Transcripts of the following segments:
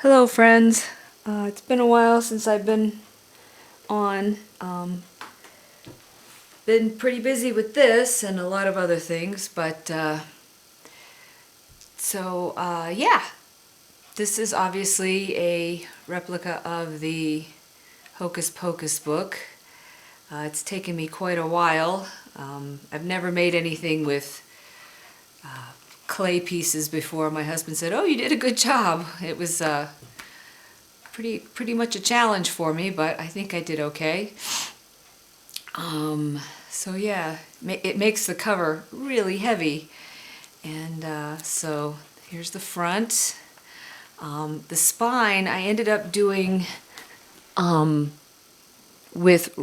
Hello friends, it's been a while since I've been on. Been pretty busy with this and a lot of other things, but yeah, this is obviously a replica of the Hocus Pocus book. It's taken me quite a while. I've never made anything with clay pieces before. My husband said, "Oh, you did a good job." It was pretty much a challenge for me, but I think I did okay. So yeah, it makes the cover really heavy, and so here's the front. The spine I ended up doing with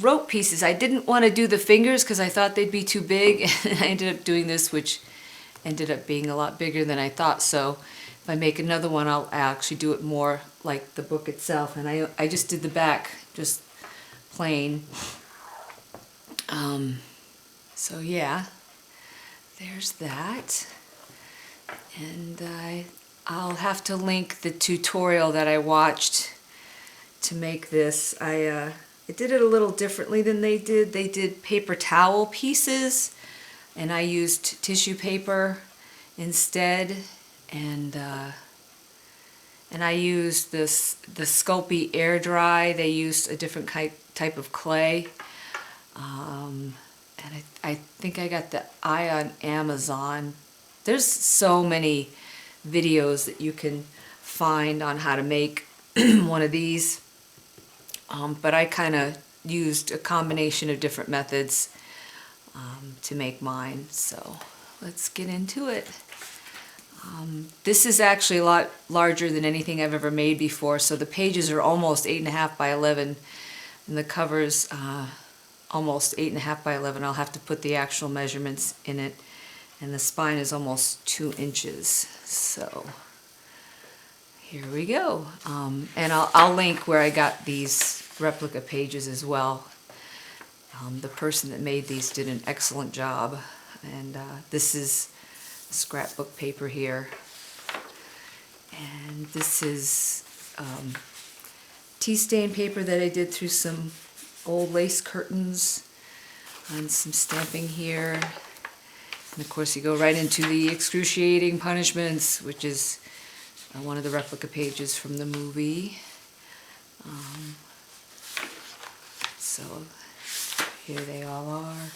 rope pieces. I didn't want to do the fingers because I thought they'd be too big. I ended up doing this, which ended up being a lot bigger than I thought. So if I make another one, I'll actually do it more like the book itself. And I just did the back, just plain. So yeah, there's that. And I'll have to link the tutorial that I watched to make this. I did it a little differently than they did. They did paper towel pieces, and I used tissue paper instead. And I used the Sculpey air dry. They used a different type of clay. And I think I got the eye on Amazon. There's so many videos that you can find on how to make one of these. But I kind of used a combination of different methods to make mine. So let's get into it. This is actually a lot larger than anything I've ever made before. So the pages are almost 8.5 by 11, and the cover's almost 8.5 by 11. I'll have to put the actual measurements in it. And the spine is almost 2 inches. So here we go. And I'll link where I got these replica pages as well. The person that made these did an excellent job. And this is scrapbook paper here. And this is tea stain paper that I did through some old lace curtains and some stamping here. And of course you go right into the excruciating punishments, which is one of the replica pages from the movie. So here they all are.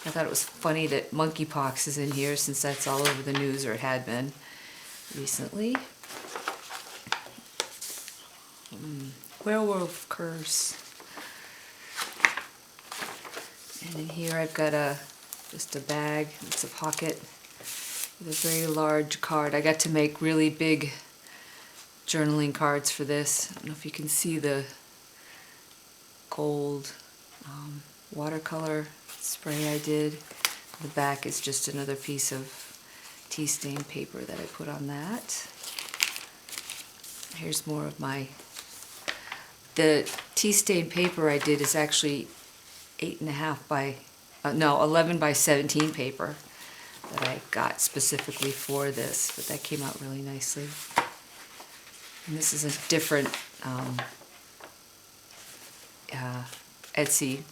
I thought it was funny that monkeypox is in here, since that's all over the news, or it had been recently. Werewolf curse. And in here I've got just a bag. It's a pocket with a very large card. I got to make really big journaling cards for this. I don't know if you can see the gold watercolor spray I did. The back is just another piece of tea stain paper that I put on that. Here's more of the tea stain paper I did is actually 11 by 17 paper that I got specifically for this, but that came out really nicely. And this is a different Etsy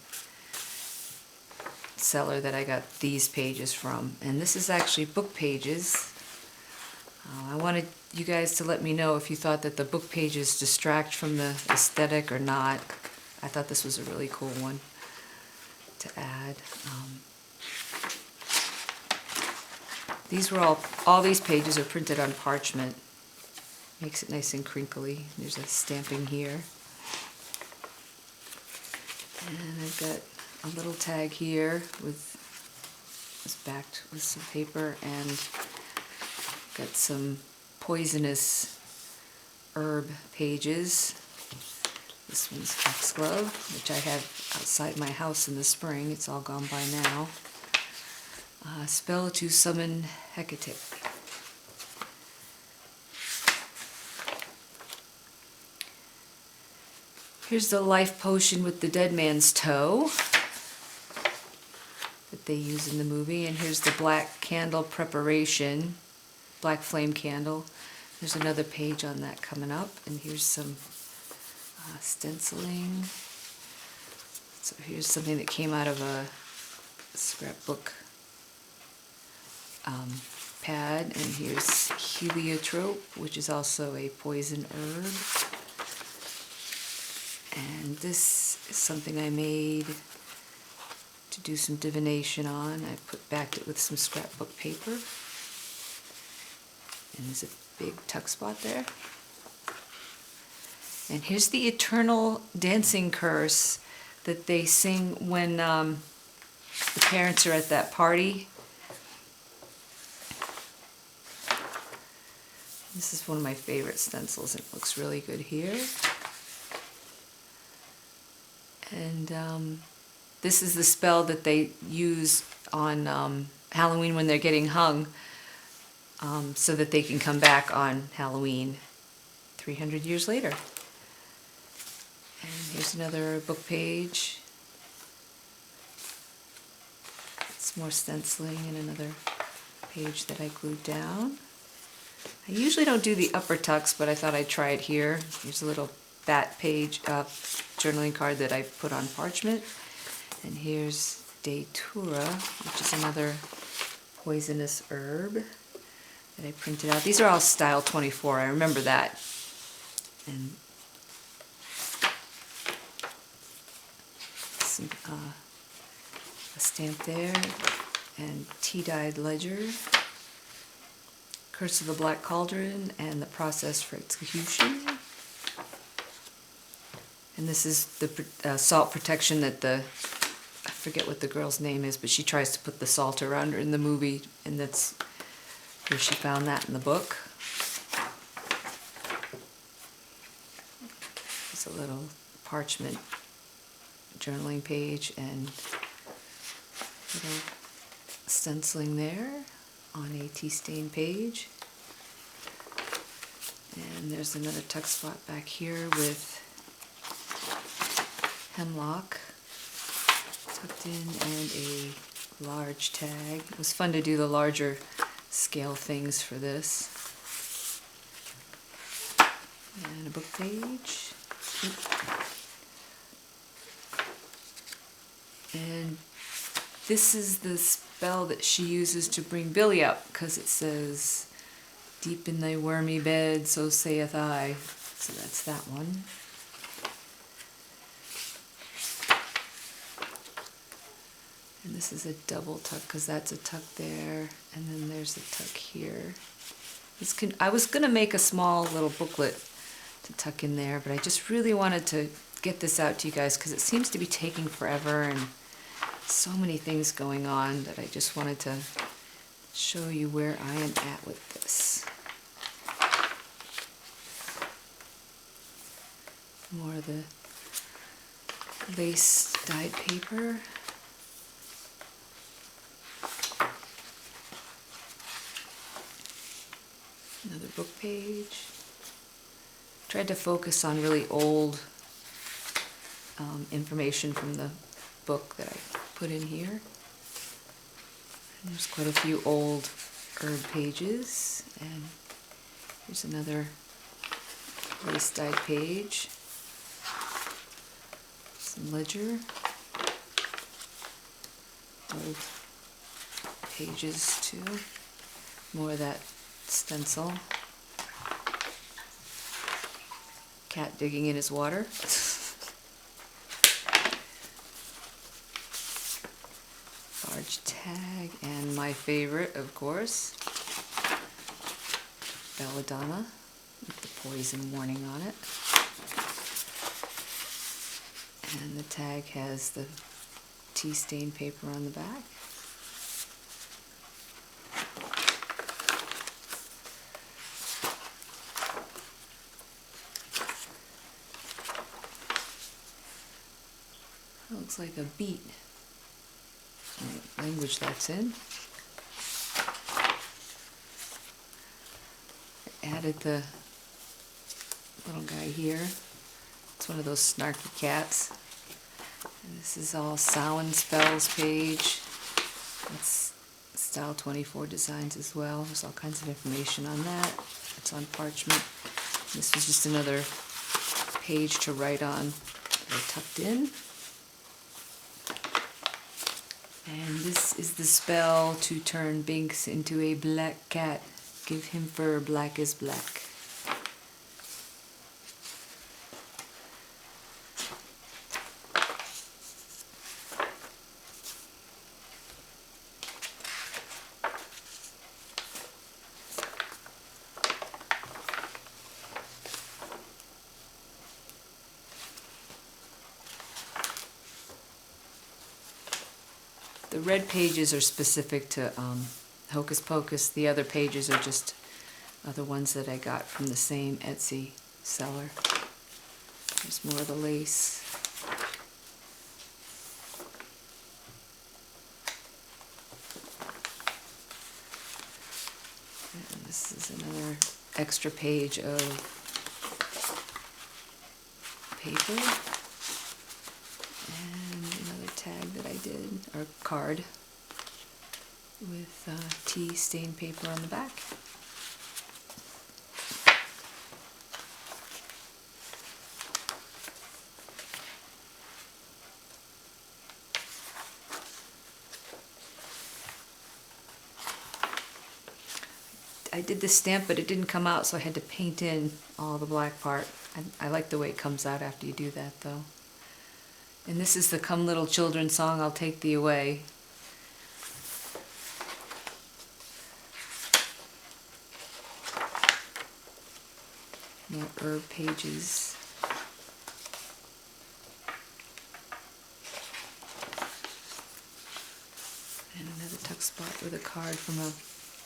seller that I got these pages from. And this is actually book pages. I wanted you guys to let me know if you thought that the book pages distract from the aesthetic or not. I thought this was a really cool one to add. These were all these pages are printed on parchment. Makes it nice and crinkly. There's a stamping here. And I've got a little tag here it's backed with some paper, and got some poisonous herb pages. This one's foxglove, which I have outside my house in the spring. It's all gone by now. Spell to summon Hecate. Here's the life potion with the dead man's toe that they use in the movie. And here's the black candle preparation, black flame candle. There's another page on that coming up, and here's some stenciling. So here's something that came out of a scrapbook pad, and here's heliotrope, which is also a poison herb. And this is something I made to do some divination on. I backed it with some scrapbook paper. And there's a big tuck spot there. And here's the eternal dancing curse that they sing when the parents are at that party. This is one of my favorite stencils. It looks really good here. And this is the spell that they use on Halloween when they're getting hung, so that they can come back on Halloween 300 years later. And here's another book page. It's more stenciling and another page that I glued down. I usually don't do the upper tucks, but I thought I'd try it here. Here's a little bat page journaling card that I put on parchment. And here's Datura, which is another poisonous herb that I printed out. These are all style 24, I remember that. And some, a stamp there, and tea-dyed ledger, Curse of the Black Cauldron, and the process for execution. And this is the salt protection that I forget what the girl's name is, but she tries to put the salt around her in the movie, and that's where she found that in the book. There's a little parchment journaling page and little stenciling there on a tea stain page. And there's another tuck spot back here with hemlock tucked in and a large tag. It was fun to do the larger scale things for this. And a book page. And this is the spell that she uses to bring Billy up, because it says, "Deep in thy wormy bed, so saith I." So that's that one. And this is a double tuck, because that's a tuck there, and then there's a tuck here. I was going to make a small little booklet to tuck in there, but I just really wanted to get this out to you guys, because it seems to be taking forever, and so many things going on that I just wanted to show you where I am at with this. More of the lace dyed paper. Another book page. Tried to focus on really old information from the book that I put in here. And there's quite a few old herb pages, and here's another lace dyed page. Some ledger, old pages too. More of that stencil. Cat digging in his water. Large tag, and my favorite, of course, belladonna with the poison warning on it. And the tag has the tea stain paper on the back. That looks like a beet. What language that's in. I added the little guy here. It's one of those snarky cats. And this is all Samhain spells page. It's style 24 designs as well. There's all kinds of information on that. It's on parchment. This was just another page to write on. They're tucked in. And this is the spell to turn Binks into a black cat. Give him fur black as black. The red pages are specific to Hocus Pocus. The other pages are just other ones that I got from the same Etsy seller. There's more of the lace. And this is another extra page of paper. And another tag that I did, or card, with tea stained paper on the back. I did the stamp, but it didn't come out, so I had to paint in all the black part. I like the way it comes out after you do that, though. And this is the Come Little Children song, I'll Take Thee Away. More herb pages. And another tuck spot with a card from a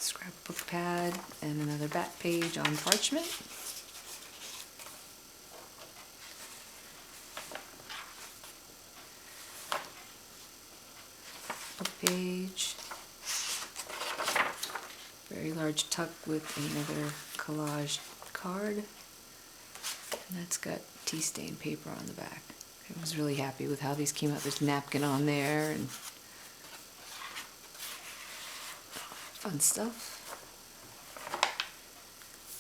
scrapbook pad, and another back page on parchment. Page, very large tuck with another collage card, and that's got tea stain paper on the back. I was really happy with how these came out. There's napkin on there and fun stuff,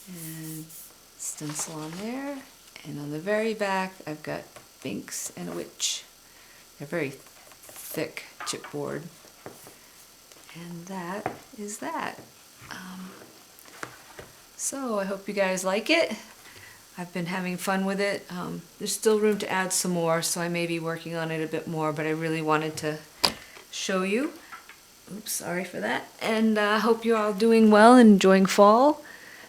and stencil on there, and on the very back I've got Binks and a witch. They're very thick chipboard. And that is that. So I hope you guys like it. I've been having fun with it. There's still room to add some more, so I may be working on it a bit more, but I really wanted to show you. Oops, sorry for that. And I hope you're all doing well and enjoying fall.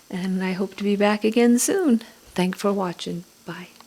And I hope to be back again soon. Thanks for watching. Bye.